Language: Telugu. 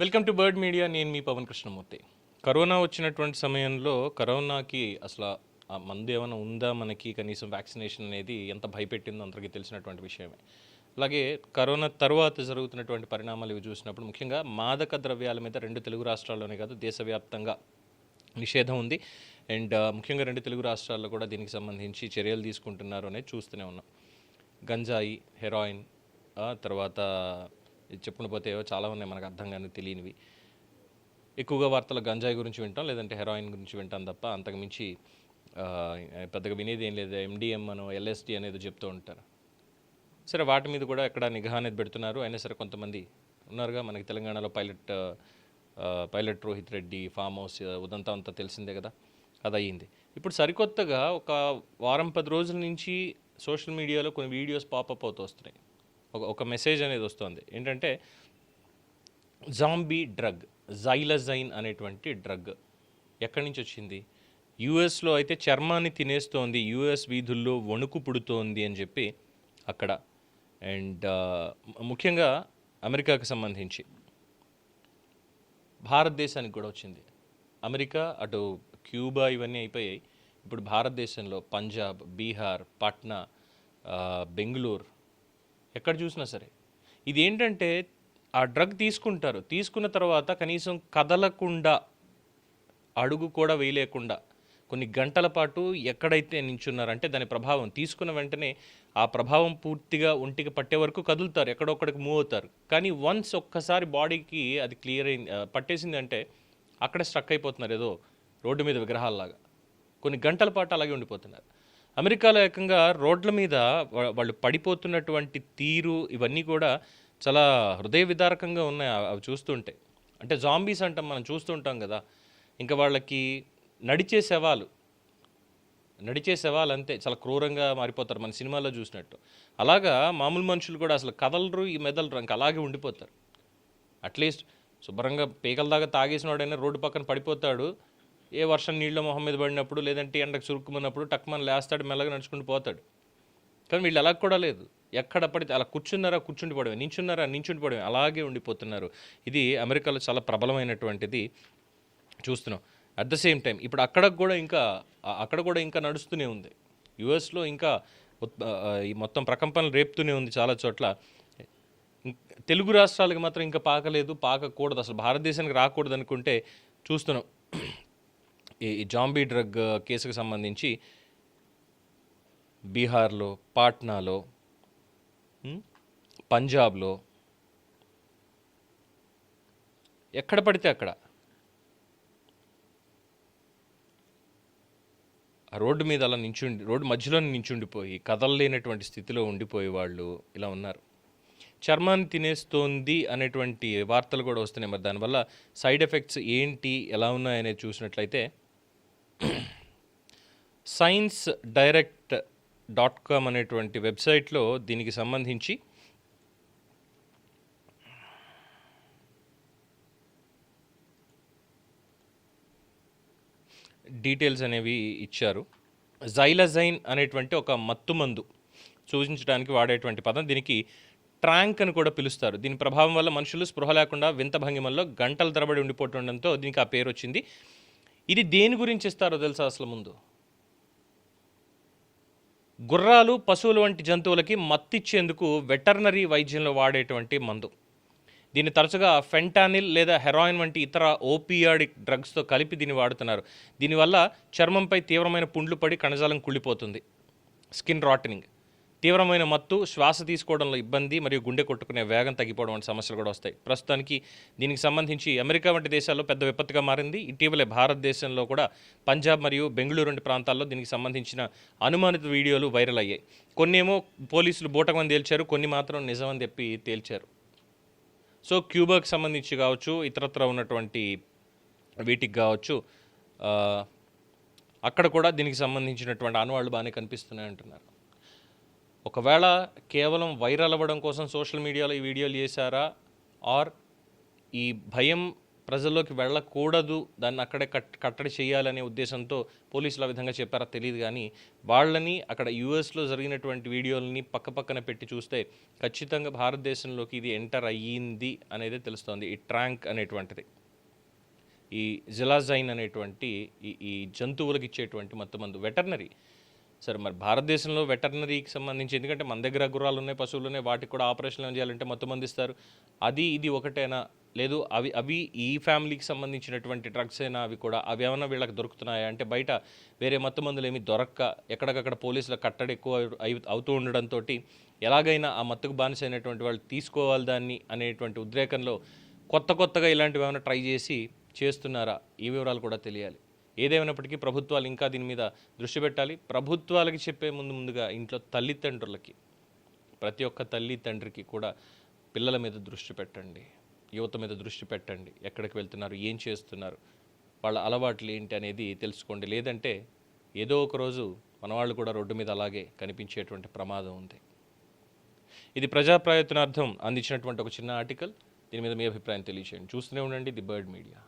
Welcome to bird media. నేను మీ పవన్ కృష్ణమూర్తి. కరోనా వచ్చినటువంటి సమయంలో కరోనాకి అసలు ఆ మందు ఏమైనా ఉందా, మనకి కనీసం వ్యాక్సినేషన్ అనేది ఎంత భయపెట్టిందో అందరికీ తెలిసినటువంటి విషయమే. అలాగే కరోనా తర్వాత జరుగుతున్నటువంటి పరిణామాలు ఇవి చూసినప్పుడు ముఖ్యంగా మాదక ద్రవ్యాల మీద రెండు తెలుగు రాష్ట్రాల్లోనే కాదు దేశవ్యాప్తంగా నిషేధం ఉంది. అండ్ ముఖ్యంగా రెండు తెలుగు రాష్ట్రాల్లో కూడా దీనికి సంబంధించి చర్యలు తీసుకుంటున్నారు అనేది చూస్తూనే ఉన్నాం. గంజాయి, హెరాయిన్, తర్వాత చెప్పుకుని పోతే చాలా ఉన్నాయి మనకు అర్థం కానీ తెలియనివి. ఎక్కువగా వార్తలు గంజాయి గురించి వింటాం, లేదంటే హెరాయిన్ గురించి వింటాం తప్ప అంతకుమించి పెద్దగా వినేది ఏం లేదు. ఎండిఎం అనో ఎల్ఎస్డి అనేది చెప్తూ ఉంటారు. సరే, వాటి మీద కూడా ఎక్కడ నిఘా అనేది పెడుతున్నారు. అయినా సరే కొంతమంది ఉన్నారుగా మనకి తెలంగాణలో pilot Rohit Reddy farm house ఉదంతా అంతా తెలిసిందే కదా, అది అయ్యింది. ఇప్పుడు సరికొత్తగా ఒక వారం 10 రోజుల నుంచి సోషల్ మీడియాలో కొన్ని వీడియోస్ పాపప్ అవుతూ వస్తున్నాయి. ఒక మెసేజ్ అనేది వస్తుంది. ఏంటంటే జాంబీ డ్రగ్, జైలజైన్ అనేటువంటి డ్రగ్ ఎక్కడి నుంచి వచ్చింది? యూఎస్లో అయితే చర్మాన్ని తినేస్తోంది, యూఎస్ వీధుల్లో వణుకు పుడుతోంది అని చెప్పి అక్కడ. అండ్ ముఖ్యంగా అమెరికాకు సంబంధించి భారతదేశానికి కూడా వచ్చింది. అమెరికా, అటు క్యూబా ఇవన్నీ అయిపోయాయి. ఇప్పుడు భారతదేశంలో పంజాబ్, బీహార్, పాట్నా, బెంగళూరు, ఎక్కడ చూసినా సరే ఇది ఏంటంటే ఆ డ్రగ్ తీసుకుంటారు. తీసుకున్న తర్వాత కనీసం కదలకుండా, అడుగు కూడా వేయలేకుండా కొన్ని గంటల పాటు ఎక్కడైతే నించున్నారంటే దాని ప్రభావం తీసుకున్న వెంటనే ఆ ప్రభావం పూర్తిగా ఒంటికి పట్టే వరకు కదులుతారు, ఎక్కడొక్కడికి మూవ్ అవుతారు. కానీ వన్స్ ఒక్కసారి బాడీకి అది క్లియర్ అయింది, పట్టేసింది అంటే అక్కడే స్ట్రక్ అయిపోతున్నారు, ఏదో రోడ్డు మీద విగ్రహాల్లాగా. కొన్ని గంటల పాటు అలాగే ఉండిపోతున్నారు. అమెరికాలో ఏకంగా రోడ్ల మీద వాళ్ళు పడిపోతున్నటువంటి తీరు ఇవన్నీ కూడా చాలా హృదయ విదారకంగా ఉన్నాయి అవి చూస్తుంటే. అంటే జాంబీస్ అంటాం, మనం చూస్తూ ఉంటాం కదా, ఇంకా వాళ్ళకి నడిచే శవాలు అంతే, చాలా క్రూరంగా మారిపోతారు మన సినిమాలో చూసినట్టు. అలాగా మామూలు మనుషులు కూడా అసలు కదలరు, ఈ మెదలరు, ఇంకా అలాగే ఉండిపోతారు. అట్లీస్ట్ శుభ్రంగా పీకల దాకా తాగేసిన వాడైనా రోడ్డు పక్కన పడిపోతాడు, ఏ వర్షం నీళ్ళ మొహం మీద పడినప్పుడు లేదంటే ఎండకు చురుక్కుమన్నప్పుడు టక్మని లేస్తాడు, మెల్లగా నడుచుకుంటూ పోతాడు. కానీ వీళ్ళు అలా కూడా లేదు, ఎక్కడ పడితే అలా కూర్చుండిపోవడమే, నించుండిపోవడమే, అలాగే ఉండిపోతున్నారు. ఇది అమెరికాలో చాలా ప్రబలమైనటువంటిది చూస్తున్నాం. అట్ ద సేమ్ టైం ఇప్పుడు అక్కడ కూడా ఇంకా నడుస్తూనే ఉంది. యుఎస్లో ఇంకా ఈ మొత్తం ప్రకంపనలు రేపుతూనే ఉంది చాలా చోట్ల. తెలుగు రాష్ట్రాలకు మాత్రం ఇంకా పాకకూడదు, అసలు భారతదేశానికి రాకూడదు అనుకుంటే చూస్తున్నాం. ఈ జాంబీ డ్రగ్ కేసుకు సంబంధించి బీహార్లో, పాట్నాలో, పంజాబ్లో ఎక్కడ పడితే అక్కడ ఆ రోడ్డు మీద అలా రోడ్డు మధ్యలో నించుండిపోయి కదలలేనటువంటి స్థితిలో ఉండిపోయే వాళ్ళు ఇలా ఉన్నారు. చర్మాన్ని తినేస్తోంది అనేటువంటి వార్తలు కూడా వస్తున్నాయి. మరి దానివల్ల సైడ్ ఎఫెక్ట్స్ ఏంటి, ఎలా ఉన్నాయనేది చూసినట్లయితే sciencedirect.com అనేటువంటి వెబ్సైట్లో దీనికి సంబంధించి డీటెయిల్స్ అనేవి ఇచ్చారు. జైలజైన్ అనేటువంటి ఒక మత్తుమందు సూచించడానికి వాడేటువంటి పదం, దీనికి ట్రాంక్ అని కూడా పిలుస్తారు. దీని ప్రభావం వల్ల మనుషులు స్పృహ లేకుండా వింత భంగిమల్లో గంటల తరబడి ఉండిపోతుండడంతో దీనికి ఆ పేరు వచ్చింది. ఇది దేని గురించి ఇస్తారో తెలుసా? అసలు ముందు గుర్రాలు, పశువులు వంటి జంతువులకి మత్తిచ్చేందుకు వెటర్నరీ వైద్యంలో వాడేటువంటి మందు. దీన్ని తరచుగా ఫెంటానిల్ లేదా హెరాయిన్ వంటి ఇతర ఓపియాడిక్ డ్రగ్స్తో కలిపి దీన్ని వాడుతున్నారు. దీనివల్ల చర్మంపై తీవ్రమైన పుండ్లు పడి కణజాలం కుళ్ళిపోతుంది, స్కిన్ రాటనింగ్, తీవ్రమైన మత్తు, శ్వాస తీసుకోవడంలో ఇబ్బంది మరియు గుండె కొట్టుకునే వేగం తగ్గిపోవడం వంటి సమస్యలు కూడా వస్తాయి. ప్రస్తుతానికి దీనికి సంబంధించి అమెరికా వంటి దేశాల్లో పెద్ద విపత్తుగా మారింది. ఇటీవలే భారతదేశంలో కూడా పంజాబ్ మరియు బెంగళూరు వంటి ప్రాంతాల్లో దీనికి సంబంధించిన అనుమానిత వీడియోలు వైరల్ అయ్యాయి. కొన్నేమో పోలీసులు బూటకమని తేల్చారు, కొన్ని మాత్రం నిజమని చెప్పి తేల్చారు. సో క్యూబాకి సంబంధించి కావచ్చు, ఇతరత్ర ఉన్నటువంటి వీటికి కావచ్చు, అక్కడ కూడా దీనికి సంబంధించినటువంటి ఆనవాళ్ళు బాగానే కనిపిస్తున్నాయి అంటున్నారు. ఒకవేళ కేవలం వైరల్ అవ్వడం కోసం సోషల్ మీడియాలో ఈ వీడియోలు చేశారా, ఆర్ ఈ భయం ప్రజల్లోకి వెళ్ళకూడదు, దాన్ని అక్కడే కట్టడి చేయాలనే ఉద్దేశంతో పోలీసులు ఆ విధంగా చెప్పారో తెలియదు. కానీ వాళ్ళని అక్కడ యూఎస్లో జరిగినటువంటి వీడియోలని పక్కన పెట్టి చూస్తే ఖచ్చితంగా భారతదేశంలోకి ఇది ఎంటర్ అయ్యింది అనేది తెలుస్తోంది. ఈ ట్రాంక్ అనేటువంటిది, ఈ జిలాజైన్ అనేటువంటి ఈ జంతువులకు ఇచ్చేటువంటి మత్తుమందు, వెటర్నరీ. సరే, మరి భారతదేశంలో వెటర్నరీకి సంబంధించి, ఎందుకంటే మన దగ్గర గుర్రాలు ఉన్నాయి, పశువులు ఉన్నాయి, వాటికి కూడా ఆపరేషన్లు ఏం చేయాలంటే మత్తుమందు ఇస్తారు. అది ఇది ఒకటేనా, లేదు అవి ఈ ఫ్యామిలీకి సంబంధించినటువంటి డ్రగ్స్ అయినా అవి కూడా అవి ఏమైనా వీళ్ళకి దొరుకుతున్నాయా అంటే బయట వేరే మత్తుమందులు ఏమి దొరక్క ఎక్కడికక్కడ పోలీసుల కట్టడి ఎక్కువ అవుతూ ఉండడంతో ఎలాగైనా ఆ మత్తుకు బానిసైనటువంటి వాళ్ళు తీసుకోవాలి దాన్ని అనేటువంటి ఉద్రేకంలో కొత్తగా ఇలాంటివి ఏమైనా ట్రై చేస్తున్నారా, ఈ వివరాలు కూడా తెలియాలి. ఏదేమైనప్పటికీ ప్రభుత్వాలు ఇంకా దీని మీద దృష్టి పెట్టాలి. ప్రభుత్వాలకి చెప్పే ముందుగా ఇంట్లో తల్లిదండ్రులకి, ప్రతి ఒక్క తల్లి తండ్రికి కూడా పిల్లల మీద దృష్టి పెట్టండి, యువత మీద దృష్టి పెట్టండి. ఎక్కడికి వెళ్తున్నారు, ఏం చేస్తున్నారు, వాళ్ళ అలవాట్లు ఏంటి అనేది తెలుసుకోండి. లేదంటే ఏదో ఒక రోజు మనవాళ్ళు కూడా రోడ్డు మీద అలాగే కనిపించేటువంటి ప్రమాదం ఉంది. ఇది ప్రజా ప్రయత్నార్థం అందించినటువంటి ఒక చిన్న ఆర్టికల్. దీని మీద మీ అభిప్రాయం తెలియజేయండి. చూస్తూనే ఉండండి ది బర్డ్ మీడియా.